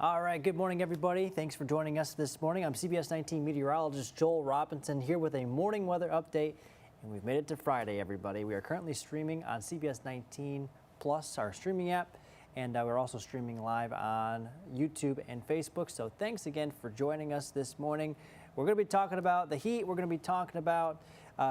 All right, good morning, everybody. Thanks for joining us this morning. I'm CBS19 Meteorologist Joel Robinson here with a morning weather update, and we've made it to Friday, everybody. We are currently streaming on CBS19 Plus, our streaming app, and we're also streaming live on YouTube and Facebook. So thanks again for joining us this morning. We're going to be talking about the heat. We're going to be talking about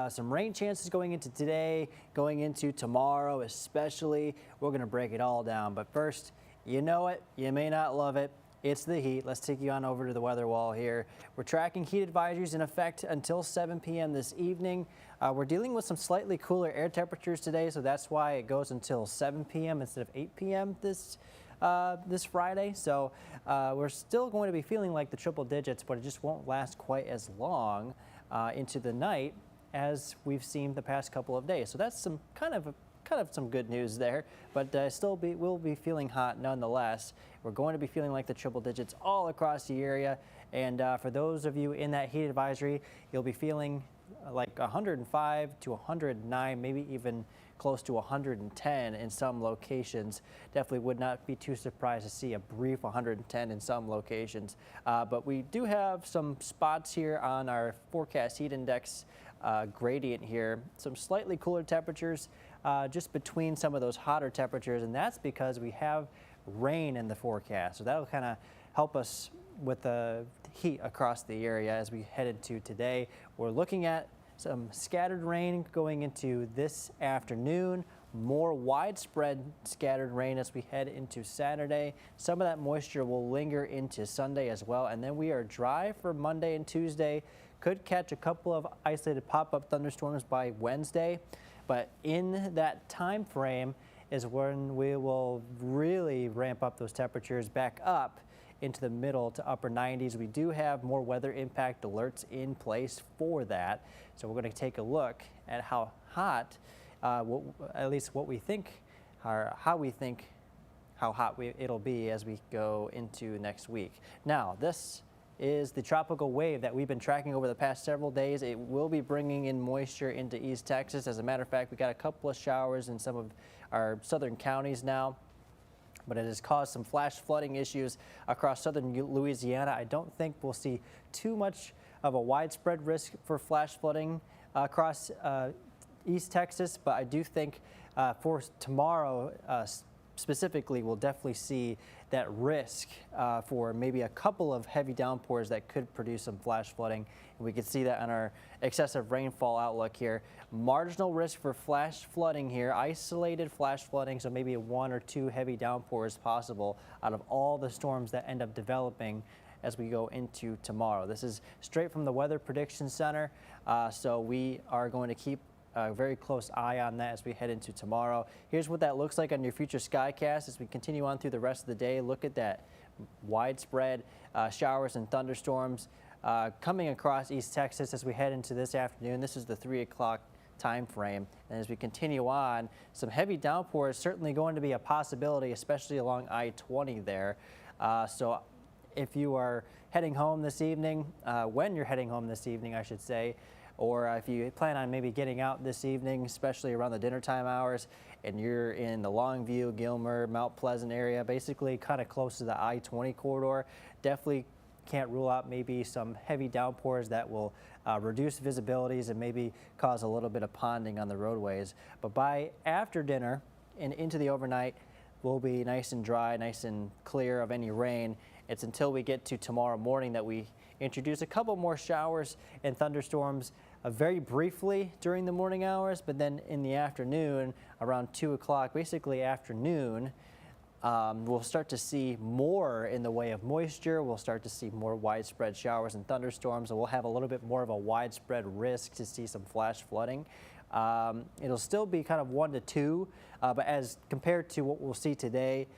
some rain chances going into today, going into tomorrow especially. We're going to break it all down. But first, you know it, you may not love it. It's the heat. Let's take you on over to the weather wall here. We're tracking heat advisories in effect until 7 p.m. this evening. We're dealing with some slightly cooler air temperatures today, so that's why it goes until 7 p.m. instead of 8 p.m. this Friday. So we're still going to be feeling like the triple digits, but it just won't last quite as long into the night as we've seen the past couple of days. So that's some kind of some good news there, but we'll be feeling hot nonetheless. We're going to be feeling like the triple digits all across the area, and for those of you in that heat advisory, you'll be feeling like 105 to 109, maybe even close to 110 in some locations. Definitely would not be too surprised to see a brief 110 in some locations. But we do have some spots here on our forecast heat index gradient here, some slightly cooler temperatures just between some of those hotter temperatures, and that's because we have rain in the forecast. So that'll kind of help us with the heat across the area as we head into today. We're looking at some scattered rain going into this afternoon, more widespread scattered rain as we head into Saturday. Some of that moisture will linger into Sunday as well, and then we are dry for Monday and Tuesday. Could catch a couple of isolated pop-up thunderstorms by Wednesday, but in that time frame is when we will really ramp up those temperatures back up into the middle to upper 90s. We do have more weather impact alerts in place for that. So we're going to take a look at how hot, at least what we think, or how we think how hot it'll be as we go into next week. Now, this is the tropical wave that we've been tracking over the past several days. It will be bringing in moisture into East Texas. As a matter of fact, we got a couple of showers in some of our southern counties now, but it has caused some flash flooding issues across southern Louisiana. I don't think we'll see too much of a widespread risk for flash flooding across East Texas, but I do think for tomorrow specifically, we'll definitely see that risk for maybe a couple of heavy downpours that could produce some flash flooding. And we can see that on our excessive rainfall outlook here. Marginal risk for flash flooding here, isolated flash flooding, so maybe 1 or 2 heavy downpours possible out of all the storms that end up developing as we go into tomorrow. This is straight from the Weather Prediction Center, so we are going to keep a very close eye on that as we head into tomorrow. Here's what that looks like on your future skycast as we continue on through the rest of the day. Look at that widespread showers and thunderstorms coming across East Texas as we head into this afternoon. This is the 3 o'clock time frame, and as we continue on, some heavy downpours certainly going to be a possibility, especially along I-20 there. So if you are heading home this evening, when you're heading home this evening, I should say, or if you plan on maybe getting out this evening, especially around the dinner time hours, and you're in the Longview, Gilmer, Mount Pleasant area, basically kind of close to the I-20 corridor, definitely can't rule out maybe some heavy downpours that will reduce visibilities and maybe cause a little bit of ponding on the roadways. But by after dinner and into the overnight, we'll be nice and dry, nice and clear of any rain. It's until we get to tomorrow morning that we introduce a couple more showers and thunderstorms very briefly during the morning hours, but then in the afternoon around 2 o'clock, basically afternoon, we'll start to see more in the way of moisture. We'll start to see more widespread showers and thunderstorms, and we'll have a little bit more of a widespread risk to see some flash flooding. It'll still be kind of 1 to 2, but as compared to what we'll see today,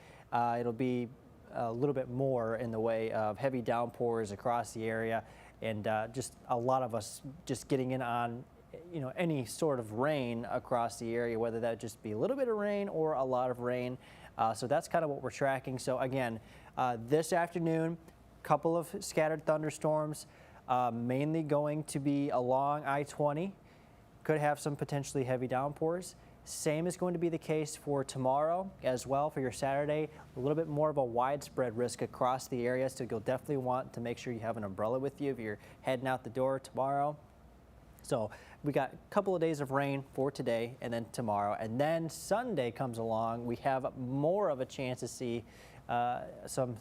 it'll be a little bit more in the way of heavy downpours across the area, and just a lot of us just getting in on any sort of rain across the area, whether that just be a little bit of rain or a lot of rain. So that's kind of what we're tracking. So again, this afternoon, couple of scattered thunderstorms, mainly going to be along I-20. Could have some potentially heavy downpours. Same is going to be the case for tomorrow as well for your Saturday. A little bit more of a widespread risk across the area, so you'll definitely want to make sure you have an umbrella with you if you're heading out the door tomorrow. So we got a couple of days of rain for today and then tomorrow, and then Sunday comes along. We have more of a chance to see some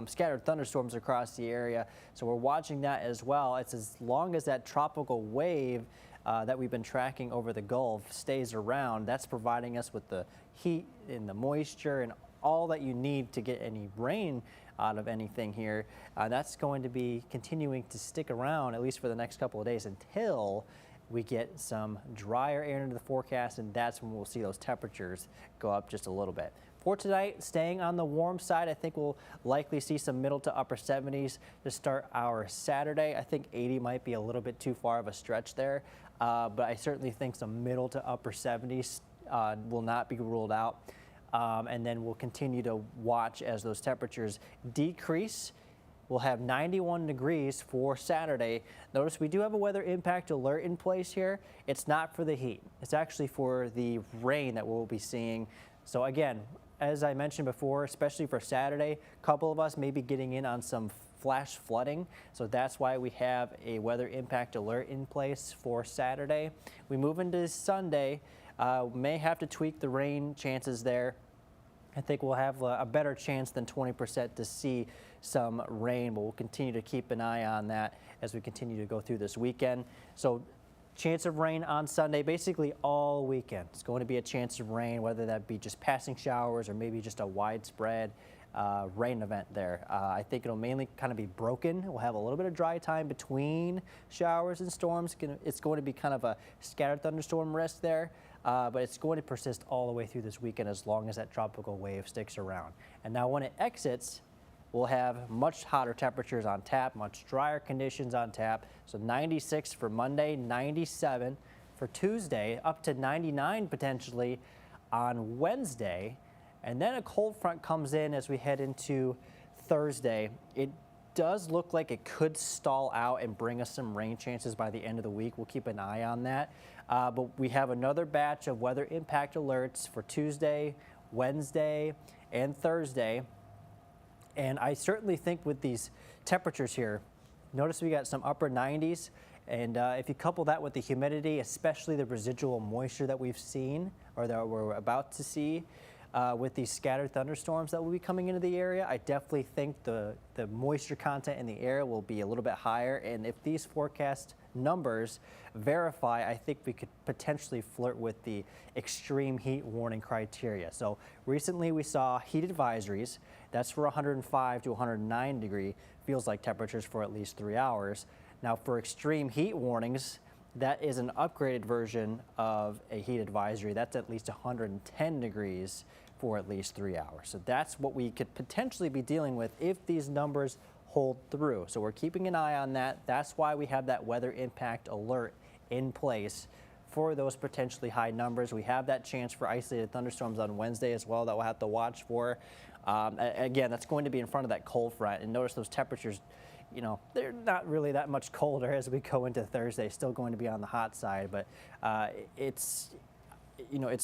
scattered thunderstorms across the area. So we're watching that as well. It's as long as that tropical wave that we've been tracking over the Gulf stays around, that's providing us with the heat and the moisture and all that you need to get any rain out of anything here. That's going to be continuing to stick around at least for the next couple of days until we get some drier air into the forecast, and that's when we'll see those temperatures go up just a little bit. For tonight, staying on the warm side, I think we'll likely see some middle to upper 70s to start our Saturday. I think 80 might be a little bit too far of a stretch there, but I certainly think some middle to upper 70s will not be ruled out. And then we'll continue to watch as those temperatures decrease. We'll have 91 degrees for Saturday. Notice we do have a weather impact alert in place here. It's not for the heat. It's actually for the rain that we'll be seeing. So again, as I mentioned before, especially for Saturday, a couple of us may be getting in on some flash flooding. So that's why we have a weather impact alert in place for Saturday. We move into Sunday. May have to tweak the rain chances there. I think we'll have a better chance than 20% to see some rain, but we'll continue to keep an eye on that as we continue to go through this weekend. So chance of rain on Sunday, basically all weekend. It's going to be a chance of rain, whether that be just passing showers or maybe just a widespread rain event there. I think it'll mainly kind of be broken. We'll have a little bit of dry time between showers and storms. It's going to be kind of a scattered thunderstorm risk there, but it's going to persist all the way through this weekend as long as that tropical wave sticks around. And now when it exits, we'll have much hotter temperatures on tap, much drier conditions on tap. So 96 for Monday, 97 for Tuesday, up to 99 potentially on Wednesday. And then a cold front comes in as we head into Thursday. It does look like it could stall out and bring us some rain chances by the end of the week. We'll keep an eye on that. But we have another batch of weather impact alerts for Tuesday, Wednesday, and Thursday. And I certainly think with these temperatures here, notice we got some upper 90s. And if you couple that with the humidity, especially the residual moisture that we've seen or that we're about to see, with these scattered thunderstorms that will be coming into the area, I definitely think the moisture content in the air will be a little bit higher. And if these forecast numbers verify, I think we could potentially flirt with the extreme heat warning criteria. So recently we saw heat advisories. That's for 105 to 109 degree, feels like temperatures for at least 3 hours. Now for extreme heat warnings, that is an upgraded version of a heat advisory. That's at least 110 degrees for at least 3 hours. So that's what we could potentially be dealing with if these numbers hold through. So we're keeping an eye on that. That's why we have that weather impact alert in place for those potentially high numbers. We have that chance for isolated thunderstorms on Wednesday as well that we'll have to watch for. Again, that's going to be in front of that cold front. And notice those temperatures, you know, they're not really that much colder as we go into Thursday. Still going to be on the hot side, but it's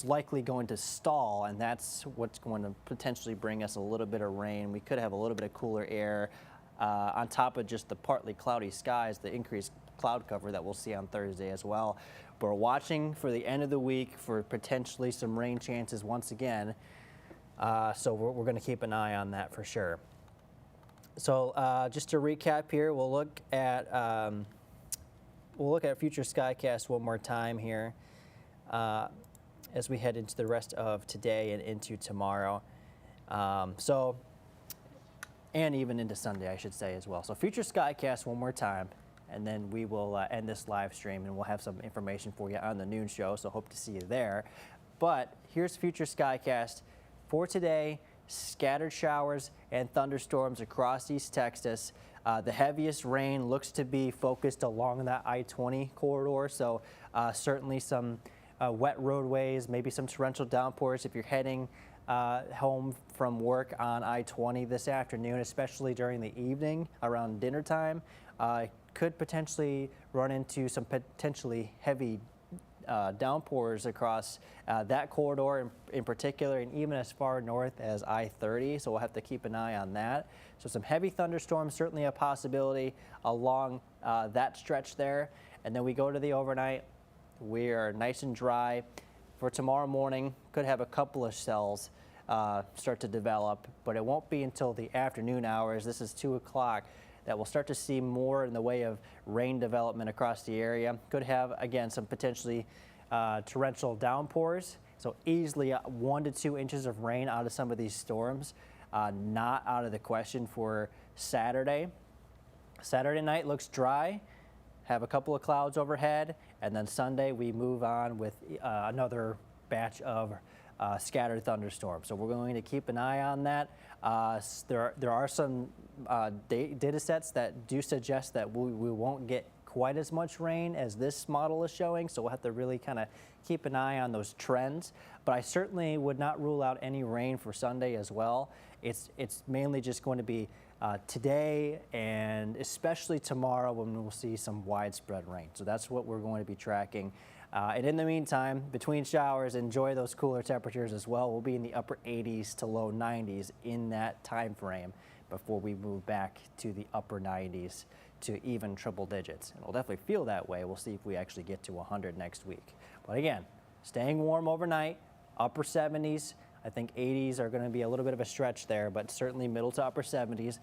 likely going to stall, and that's what's going to potentially bring us a little bit of rain. We could have a little bit of cooler air on top of just the partly cloudy skies, the increased cloud cover that we'll see on Thursday as well. We're watching for the end of the week for potentially some rain chances once again. So we're going to keep an eye on that for sure. So just to recap here, we'll look at future skycast one more time here as we head into the rest of today and into tomorrow. And even into Sunday, I should say as well. So future skycast one more time, and then we will end this live stream, and we'll have some information for you on the noon show. So hope to see you there. But here's future skycast for today. Scattered showers and thunderstorms across East Texas. The heaviest rain looks to be focused along that I-20 corridor, so certainly some wet roadways, maybe some torrential downpours if you're heading home from work on I-20 this afternoon, especially during the evening around dinner time. Could potentially run into some potentially heavy downpours across that corridor in particular, and even as far north as I-30. So we'll have to keep an eye on that. So some heavy thunderstorms, certainly a possibility along that stretch there. And then we go to the overnight. We are nice and dry. For tomorrow morning, could have a couple of cells start to develop, but it won't be until the afternoon hours. This is 2 o'clock. That we'll start to see more in the way of rain development across the area. Could have, again, some potentially torrential downpours. So easily 1 to 2 inches of rain out of some of these storms. Not out of the question for Saturday. Saturday night looks dry. Have a couple of clouds overhead. And then Sunday we move on with another batch of scattered thunderstorms. So we're going to keep an eye on that. There are some data sets that do suggest that we won't get quite as much rain as this model is showing, so we'll have to really kind of keep an eye on those trends. But I certainly would not rule out any rain for Sunday as well. It's mainly just going to be today and especially tomorrow when we'll see some widespread rain. So that's what we're going to be tracking. And in the meantime, between showers, enjoy those cooler temperatures as well. We'll be in the upper 80s to low 90s in that time frame before we move back to the upper 90s to even triple digits. And we'll definitely feel that way. We'll see if we actually get to 100 next week. But again, staying warm overnight, upper 70s. I think 80s are going to be a little bit of a stretch there, but certainly middle to upper 70s.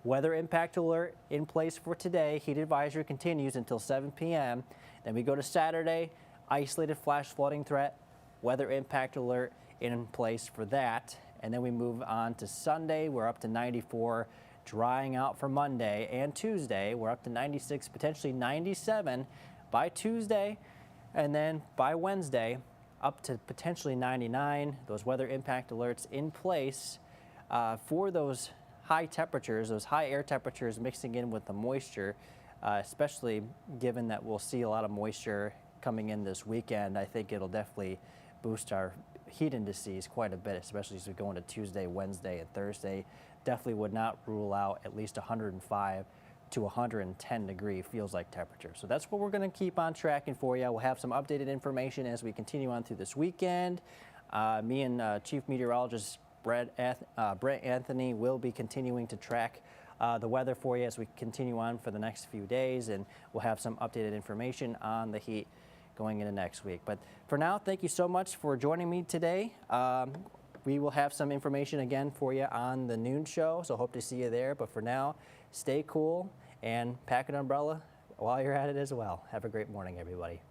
Weather impact alert in place for today. Heat advisory continues until 7 p.m. Then we go to Saturday, isolated flash flooding threat, weather impact alert in place for that. And then we move on to Sunday. We're up to 94, drying out for Monday and Tuesday. We're up to 96, potentially 97 by Tuesday. And then by Wednesday, up to potentially 99. Those weather impact alerts in place for those high temperatures, those high air temperatures mixing in with the moisture, especially given that we'll see a lot of moisture coming in this weekend. I think it'll definitely boost our heat indices quite a bit, especially as we go into Tuesday, Wednesday, and Thursday. Definitely would not rule out at least 105 to 110 degree feels like temperature. So that's what we're going to keep on tracking for you. We'll have some updated information as we continue on through this weekend. Me and Chief Meteorologist Brett Anthony will be continuing to track the weather for you as we continue on for the next few days, and we'll have some updated information on the heat going into next week. But for now, thank you so much for joining me today. We will have some information again for you on the noon show, so hope to see you there. But for now, stay cool and pack an umbrella while you're at it as well. Have a great morning, everybody.